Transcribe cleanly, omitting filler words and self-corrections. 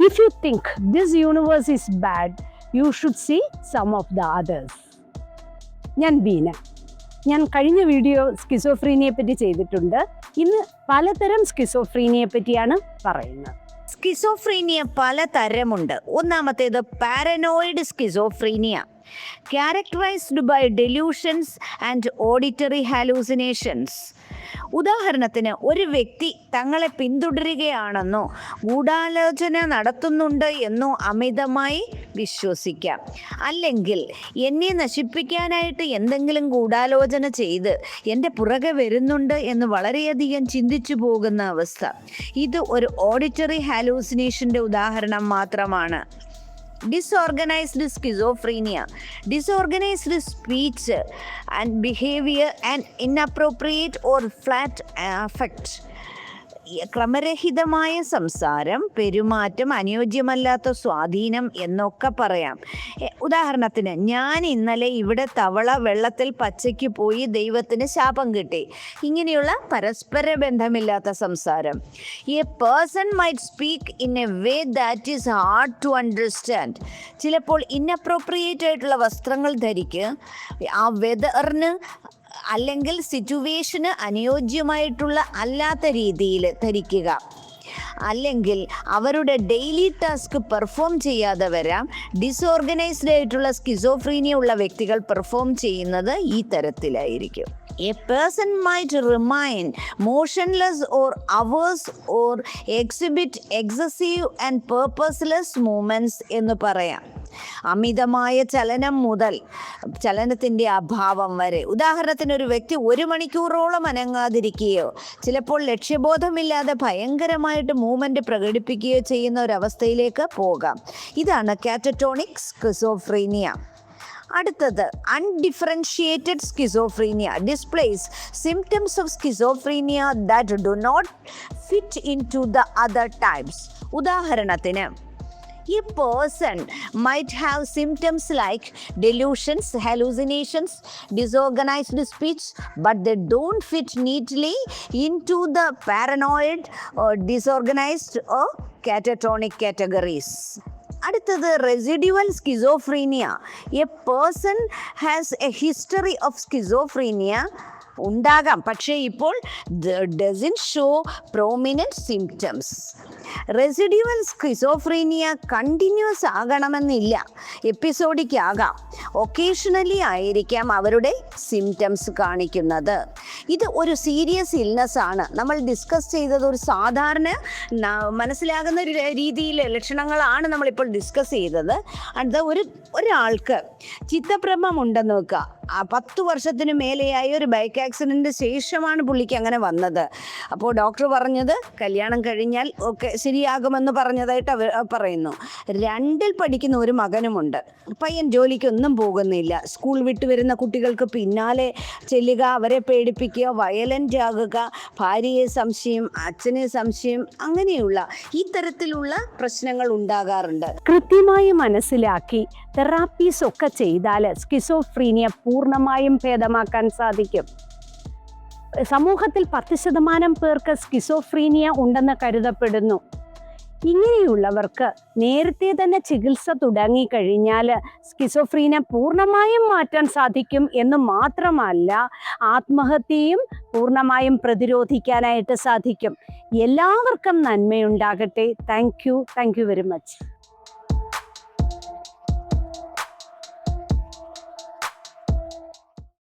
If you think this universe is bad, you should see some of the others. ഞാൻ ബീന. ഞാൻ കഴിഞ്ഞ video സ്കിസോഫ്രീനിയെ പറ്റി ചെയ്തിട്ടുണ്ട്. ഇന്ന് പലതരം സ്കിസോഫ്രീനിയെ പറ്റിയാണ് പറയുന്നത്. സ്കിസോഫ്രീനിയ പലതരമുണ്ട്. ഒന്നാമത്തേത് paranoid schizophrenia, characterised by delusions and auditory hallucinations. ഉദാഹരണത്തിന്, ഒരു വ്യക്തി തങ്ങളെ പിന്തുടരുകയാണെന്നോ ഗൂഢാലോചന നടത്തുന്നുണ്ട് എന്നോ അമിതമായി വിശ്വസിക്കാം. അല്ലെങ്കിൽ എന്നെ നശിപ്പിക്കാനായിട്ട് എന്തെങ്കിലും ഗൂഢാലോചന ചെയ്ത് എൻ്റെ പുറകെ വരുന്നുണ്ട് എന്ന് വളരെയധികം ചിന്തിച്ചു പോകുന്ന അവസ്ഥ. ഇത് ഒരു ഓഡിറ്ററി ഹാലൂസിനേഷൻ്റെ ഉദാഹരണം മാത്രമാണ്. Disorganized schizophrenia, disorganized speech and behavior and inappropriate or flat affect. ക്രമരഹിതമായ സംസാരം, പെരുമാറ്റം, അനുയോജ്യമല്ലാത്ത സ്വാധീനം എന്നൊക്കെ പറയാം. ഉദാഹരണത്തിന്, ഞാൻ ഇന്നലെ ഇവിടെ തവള വെള്ളത്തിൽ പച്ചയ്ക്ക് പോയി, ദൈവത്തിന് ശാപം കിട്ടി. ഇങ്ങനെയുള്ള പരസ്പര ബന്ധമില്ലാത്ത സംസാരം. A person might speak in a way that is hard to understand. ചിലപ്പോൾ ഇൻഅപ്രോപ്രിയേറ്റ് ആയിട്ടുള്ള വസ്ത്രങ്ങൾ ധരിക്കുക, ആ വെതറിന് അല്ലെങ്കിൽ സിറ്റുവേഷന് അനുയോജ്യമായിട്ടുള്ള അല്ലാത്ത രീതിയിൽ ധരിക്കുക, അല്ലെങ്കിൽ അവരുടെ ഡെയിലി ടാസ്ക് പെർഫോം ചെയ്യാതെ വരാം. ഡിസോർഗനൈസ്ഡ് ആയിട്ടുള്ള സ്കിസോഫ്രീനിയ ഉള്ള വ്യക്തികൾ പെർഫോം ചെയ്യുന്നത് ഈ തരത്തിലായിരിക്കും. A person might remain motionless or hours or exhibit excessive and purposeless movements എന്ന് പറയാം. അമിതമായ ചലനം മുതൽ ചലനത്തിൻ്റെ അഭാവം വരെ. ഉദാഹരണത്തിന്, ഒരു വ്യക്തി 1 മണിക്കൂറോളം അനങ്ങാതിരിക്കുകയോ ചിലപ്പോൾ ലക്ഷ്യബോധമില്ലാതെ ഭയങ്കരമായിട്ട് മൂവ്മെൻറ്റ് പ്രകടിപ്പിക്കുകയോ ചെയ്യുന്ന ഒരവസ്ഥയിലേക്ക് പോകാം. ഇതാണ് കാറ്ററ്റോണിക് സ്കിസോഫ്രീനിയ. അടുത്തത് undifferentiated schizophrenia, displays symptoms of schizophrenia that do not fit in to the other types. ഉദാഹരണത്തിന്, a person might have symptoms like delusions, hallucinations, disorganized speech, but they don't fit neatly into the paranoid or disorganized or catatonic categories. അടുത്തത് residual schizophrenia. A person has A history of schizophrenia, ഉണ്ടാകാം, പക്ഷേ ഇപ്പോൾ doesn't show prominent symptoms. Residual schizophrenia continuous ആകണമെന്നില്ല, episodic ആകാം, occasionally ആയിരിക്കാം അവരുടെ symptoms കാണിക്കുന്നത്. ഇത് ഒരു സീരിയസ് ഇൽനെസ് ആണ്. നമ്മൾ ഡിസ്കസ് ചെയ്തത് ഒരു സാധാരണ മനസ്സിലാകുന്ന രീതിയിൽ ലക്ഷണങ്ങളാണ് നമ്മളിപ്പോൾ ഡിസ്കസ് ചെയ്തത്. അടുത്ത ഒരാൾക്ക് ചിത്തഭ്രമം ഉണ്ടെന്ന് വെക്കുക. 10 വർഷത്തിന് മേലെയായി ഒരു ബൈക്ക് ആക്സിഡൻറ്റ് ശേഷമാണ് പുള്ളിക്ക് അങ്ങനെ വന്നത്. അപ്പോൾ ഡോക്ടർ പറഞ്ഞത് കല്യാണം കഴിഞ്ഞാൽ ഒക്കെ ശരിയാകുമെന്ന് പറഞ്ഞതായിട്ട് അവർ പറയുന്നു. 2ൽ പഠിക്കുന്ന ഒരു മകനുമുണ്ട്. പയ്യൻ ജോലിക്കൊന്നും പോകുന്നില്ല. സ്കൂൾ വിട്ട് വരുന്ന കുട്ടികൾക്ക് പിന്നാലെ ചെല്ലുക, അവരെ പേടിപ്പിക്കുക, വയലൻ്റ് ആകുക, ഭാര്യയെ സംശയം, അച്ഛനെ സംശയം, അങ്ങനെയുള്ള ഈ തരത്തിലുള്ള പ്രശ്നങ്ങൾ ഉണ്ടാകാറുണ്ട്. കൃത്യമായി മനസ്സിലാക്കി തെറാപ്പീസ് ഒക്കെ ചെയ്താൽ സ്കിസോഫ്രീനിയ പൂർണ്ണമായും ഭേദമാക്കാൻ സാധിക്കും. സമൂഹത്തിൽ 10% പേർക്ക് സ്കിസോഫ്രീനിയ ഉണ്ടെന്ന് കരുതപ്പെടുന്നു. ഇങ്ങനെയുള്ളവർക്ക് നേരത്തെ തന്നെ ചികിത്സ തുടങ്ങിക്കഴിഞ്ഞാൽ സ്കിസോഫ്രീനിയ പൂർണ്ണമായും മാറ്റാൻ സാധിക്കും എന്ന് മാത്രമല്ല, ആത്മഹത്യയും പൂർണ്ണമായും പ്രതിരോധിക്കാനായിട്ട് സാധിക്കും. എല്ലാവർക്കും നന്മയുണ്ടാകട്ടെ. Thank you very much.